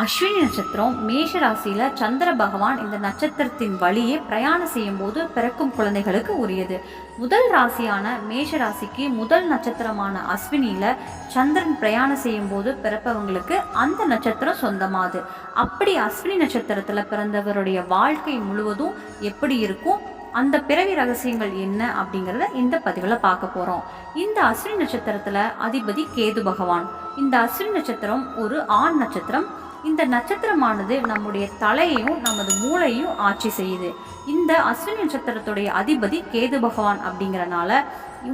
அஸ்வினி நட்சத்திரம் மேஷ ராசியில சந்திர பகவான் இந்த நட்சத்திரத்தின் வழியே பிரயாணம் செய்யும் போது பிறக்கும் குழந்தைகளுக்கு உரியது. முதல் ராசியான மேஷ ராசிக்கு முதல் நட்சத்திரமான அஸ்வினியில சந்திரன் பிரயாணம் செய்யும் போது பிறப்பவங்களுக்கு அந்த நட்சத்திரம் சொந்தமாது. அப்படி அஸ்வினி நட்சத்திரத்துல பிறந்தவருடைய வாழ்க்கை முழுவதும் எப்படி இருக்கும், அந்த பிறவி ரகசியங்கள் என்ன அப்படிங்கிறத இந்த பதிவில் பார்க்க போகிறோம். இந்த அஸ்வினி நட்சத்திரத்தில் அதிபதி கேது பகவான். இந்த அஸ்வினி நட்சத்திரம் ஒரு ஆண் நட்சத்திரம். இந்த நட்சத்திரமானது நம்முடைய தலையையும் நமது மூளையும் ஆட்சி செய்யுது. இந்த அஸ்வினி நட்சத்திரத்துடைய அதிபதி கேது பகவான் அப்படிங்கிறனால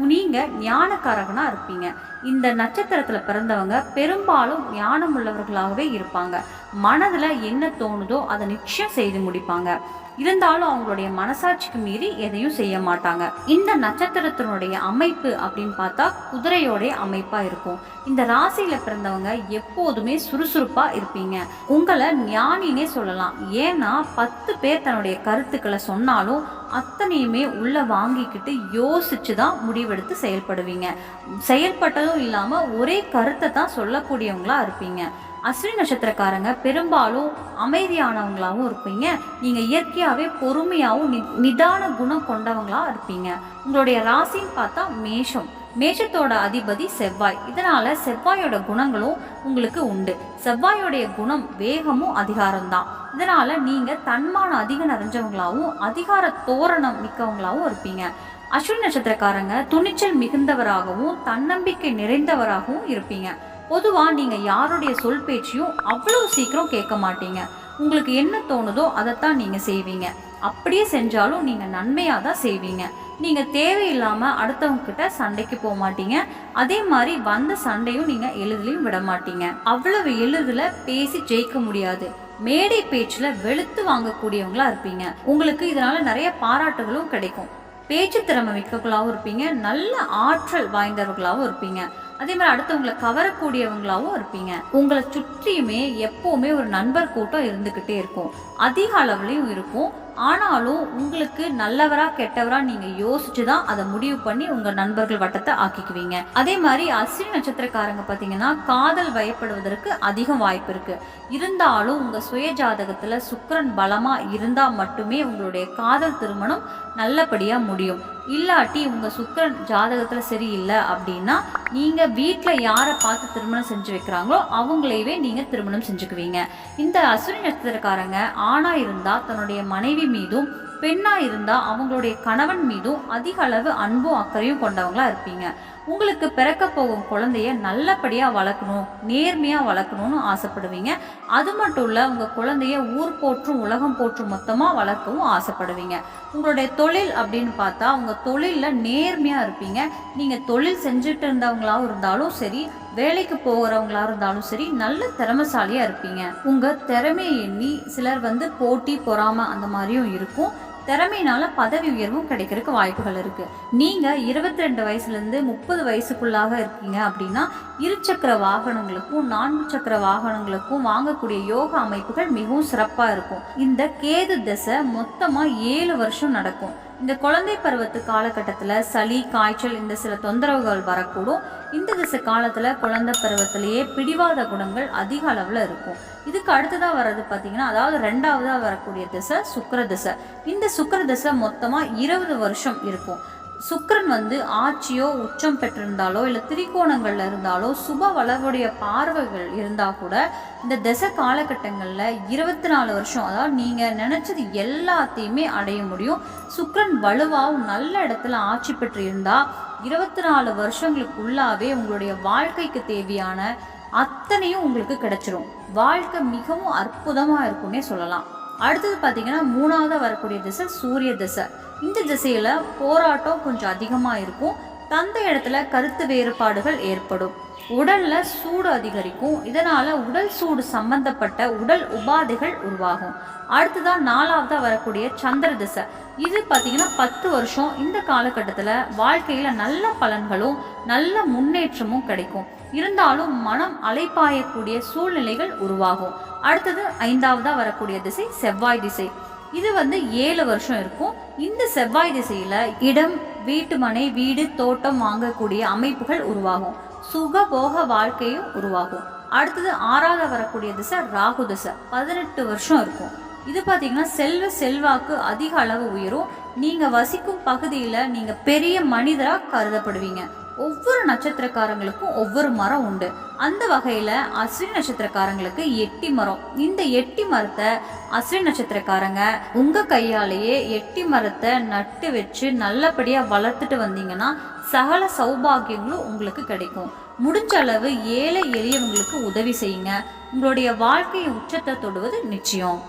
நீங்கள் ஞானக்காரகனாக இருப்பீங்க. இந்த நட்சத்திரத்தில் பிறந்தவங்க பெரும்பாலும் ஞானம் உள்ளவர்களாகவே இருப்பாங்க. மனதில் என்ன தோணுதோ அதை நிச்சயம் செய்து முடிப்பாங்க. இருந்தாலும் அவங்களுடைய மனசாட்சிக்கு மீறி எதையும் செய்ய மாட்டாங்க. இந்த நட்சத்திரத்தினுடைய அமைப்பு அப்படின்னு பார்த்தா குதிரையோடைய அமைப்பா இருக்கும். இந்த ராசியில பிறந்தவங்க எப்போதுமே சுறுசுறுப்பா இருப்பீங்க. உங்களை ஞானினே சொல்லலாம். ஏன்னா 10 பேர் தன்னுடைய கருத்துக்களை சொன்னாலும் அத்தனையுமே உள்ள வாங்கிக்கிட்டு யோசிச்சு தான் முடிவெடுத்து செயல்படுவீங்க. செயல்பட்டதும் இல்லாம ஒரே கருத்தை தான் சொல்லக்கூடியவங்களா இருப்பீங்க. அஸ்வினி நட்சத்திரக்காரங்க பெரும்பாலும் அமைதியானவங்களாகவும் இருப்பீங்க. நீங்கள் இயற்கையாகவே பொறுமையாகவும் நிதான குணம் கொண்டவங்களா இருப்பீங்க. உங்களுடைய ராசின்னு பார்த்தா மேஷம். மேஷத்தோட அதிபதி செவ்வாய். இதனால செவ்வாயோட குணங்களும் உங்களுக்கு உண்டு. செவ்வாயோடைய குணம் வேகமும் அதிகாரம்தான். இதனால நீங்க தன்மானம் அதிகம் நிறைஞ்சவங்களாகவும் அதிகார தோரணம் மிக்கவங்களாகவும் இருப்பீங்க. அஸ்வினி நட்சத்திரக்காரங்க துணிச்சல் மிகுந்தவராகவும் தன்னம்பிக்கை நிறைந்தவராகவும் இருப்பீங்க. பொதுவாக நீங்கள் யாருடைய சொல் பேச்சையும் அவ்வளோ சீக்கிரம் கேட்க மாட்டீங்க. உங்களுக்கு என்ன தோணுதோ அதைத்தான் நீங்கள் செய்வீங்க. அப்படியே செஞ்சாலும் நீங்கள் நன்மையாக தான் செய்வீங்க. நீங்கள் தேவையில்லாமல் அடுத்தவங்க கிட்ட சண்டைக்கு போக மாட்டீங்க. அதே மாதிரி வந்த சண்டையும் நீங்கள் எளிதிலையும் விட மாட்டீங்க. அவ்வளவு எளிதில் பேசி ஜெயிக்க முடியாது. மேடை பேச்சில் வெளுத்து வாங்கக்கூடியவங்களா இருப்பீங்க. உங்களுக்கு இதனால நிறைய பாராட்டுகளும் கிடைக்கும். பேச்சு திறமை மிக்கவங்களாகவும் இருப்பீங்க. நல்ல ஆற்றல் வாய்ந்தவர்களாகவும் இருப்பீங்க. அதே மாதிரி அடுத்தவங்களை கவரக்கூடியவங்களாகவும் இருப்பீங்க. உங்களை சுற்றியுமே எப்போவுமே ஒரு நண்பர் கூட்டம் இருந்துக்கிட்டே இருக்கும். அதிக அளவுலையும் இருக்கும். ஆனாலும் உங்களுக்கு நல்லவரா கெட்டவரா நீங்கள் யோசிச்சு தான் அதை முடிவு பண்ணி உங்கள் நண்பர்கள் வட்டத்தை ஆக்கிக்குவீங்க. அதே மாதிரி அஸ்வினி நட்சத்திரக்காரங்க பார்த்தீங்கன்னா காதல் வயப்படுவதற்கு அதிகம் வாய்ப்பு இருக்கு. இருந்தாலும் உங்கள் சுய ஜாதகத்தில் சுக்கிரன் பலமாக இருந்தால் மட்டுமே உங்களுடைய காதல் திருமணம் நல்லபடியாக முடியும். இல்லாட்டி உங்கள் சுக்கிரன் ஜாதகத்தில் சரியில்லை அப்படின்னா நீங்கள் வீட்டில் யாரை பார்த்து திருமணம் செஞ்சு வைக்கிறாங்களோ அவங்களையவே நீங்கள் திருமணம் செஞ்சுக்குவீங்க. இந்த அஸ்வினி நட்சத்திரக்காரங்க ஆணாக இருந்தால் தன்னுடைய மனைவி மீதும் பெண்ணாக இருந்தால் அவங்களுடைய கணவன் மீதும் அதிக அளவு அன்பும் அக்கறையும் கொண்டவங்களா இருப்பீங்க. உங்களுக்கு பிறக்க போகும் குழந்தைய நல்லபடியாக வளர்க்கணும், நேர்மையாக வளர்க்கணும்னு ஆசைப்படுவீங்க. அது மட்டும் இல்லை, உங்கள் குழந்தைய ஊர் போற்றும் உலகம் போற்றும் மொத்தமாக வளர்க்கவும் ஆசைப்படுவீங்க. உங்களுடைய தொழில் அப்படின்னு பார்த்தா உங்கள் தொழிலில் நேர்மையாக இருப்பீங்க. நீங்கள் தொழில் செஞ்சுட்டு இருந்தவங்களாகவும் இருந்தாலும் சரி, வேலைக்கு போகிறவங்களா இருந்தாலும் சரி, நல்ல திறமைசாலியாக இருப்பீங்க. உங்கள் திறமையை எண்ணி சிலர் போட்டி பொறாமை அந்த மாதிரியும் இருக்கும். திறமையினால பதவி உயர்வும் கிடைக்கிறதுக்கு வாய்ப்புகள் இருக்கு. நீங்க 22 வயசுலேருந்து 30 வயசுக்குள்ளாக இருக்கீங்க அப்படின்னா இருசக்கர வாகனங்களுக்கும் 4 சக்கர வாகனங்களுக்கும் வாங்கக்கூடிய யோக அமைப்புகள் மிகவும் சிறப்பா இருக்கும். இந்த கேது தசை மொத்தமா 7 வருஷம் நடக்கும். இந்த குழந்தை பருவத்து காலகட்டத்தில் சளி காய்ச்சல் இந்த சில தொந்தரவுகள் வரக்கூடும். இந்த திசை காலத்தில் குழந்தை பருவத்திலேயே பிடிவாத குணங்கள் அதிக அளவில் இருக்கும். இதுக்கு அடுத்ததாக வர்றது பார்த்தீங்கன்னா, அதாவது 2ஆவதாக வரக்கூடிய திசை சுக்கிர திசை. இந்த சுக்கிர திசை மொத்தமாக 20 வருஷம் இருக்கும். சுக்கிரன் ஆட்சியோ உச்சம் பெற்றிருந்தாலோ இல்லை திரிகோணங்கள்ல இருந்தாலோ சுப வளவுடைய பார்வைகள் இருந்தால் கூட இந்த திசை காலகட்டங்களில் 24 வருஷம், அதாவது நீங்கள் நினச்சது எல்லாத்தையுமே அடைய முடியும். சுக்கிரன் வலுவாகவும் நல்ல இடத்துல ஆட்சி பெற்று இருந்தால் 24 வருஷங்களுக்குள்ளாவே உங்களுடைய வாழ்க்கைக்கு தேவையான அத்தனையும் உங்களுக்கு கிடைச்சிரும். வாழ்க்கை மிகவும் அற்புதமாக இருக்குன்னே சொல்லலாம். அடுத்தது பார்த்தீங்கன்னா 3ஆவதாக வரக்கூடிய திசை சூரிய திசை. இந்த திசையில் போராட்டம் கொஞ்சம் அதிகமாக இருக்கும். தந்தை இடத்துல கருத்து வேறுபாடுகள் ஏற்படும். உடலில் சூடு அதிகரிக்கும். இதனால் உடல் சூடு சம்பந்தப்பட்ட உடல் உபாதைகள் உருவாகும். அடுத்ததான் 4ஆவதாக வரக்கூடிய சந்திர திசை. இது பார்த்தீங்கன்னா 10 வருஷம். இந்த காலகட்டத்தில் வாழ்க்கையில் நல்ல பலன்களும் நல்ல முன்னேற்றமும் கிடைக்கும். இருந்தாலும் மனம் அலைப்பாயக்கூடிய சூழ்நிலைகள் உருவாகும். அடுத்தது 5ஆவதாக வரக்கூடிய திசை செவ்வாய் திசை. இது 7 வருஷம் இருக்கும். இந்த செவ்வாய் திசையில இடம், வீட்டு மனை, வீடு, தோட்டம் வாங்கக்கூடிய அமைப்புகள் உருவாகும். சுகபோக வாழ்க்கையும் உருவாகும். அடுத்தது 6வது வரக்கூடிய திசை ராகு திசை, 18 வருஷம் இருக்கும். இது பார்த்தீங்கன்னா செல்வாக்கு அதிக அளவு உயரும். நீங்கள் வசிக்கும் பகுதியில் நீங்கள் பெரிய மனிதராக கருதப்படுவீங்க. ஒவ்வொரு நட்சத்திரக்காரங்களுக்கும் ஒவ்வொரு மரம் உண்டு. அந்த வகையில் அஸ்வினி நட்சத்திரக்காரங்களுக்கு எட்டி மரம். இந்த எட்டி மரத்தை அஸ்வினி நட்சத்திரக்காரங்க உங்கள் கையாலேயே எட்டி மரத்தை நட்டு வச்சு நல்லபடியாக வளர்த்துட்டு வந்தீங்கன்னா சகல சௌபாகியங்களும் உங்களுக்கு கிடைக்கும். முடிஞ்ச அளவு ஏழை எளியவங்களுக்கு உதவி செய்யுங்க. உங்களுடைய வாழ்க்கையை உச்சத்தை தொடுவது நிச்சயம்.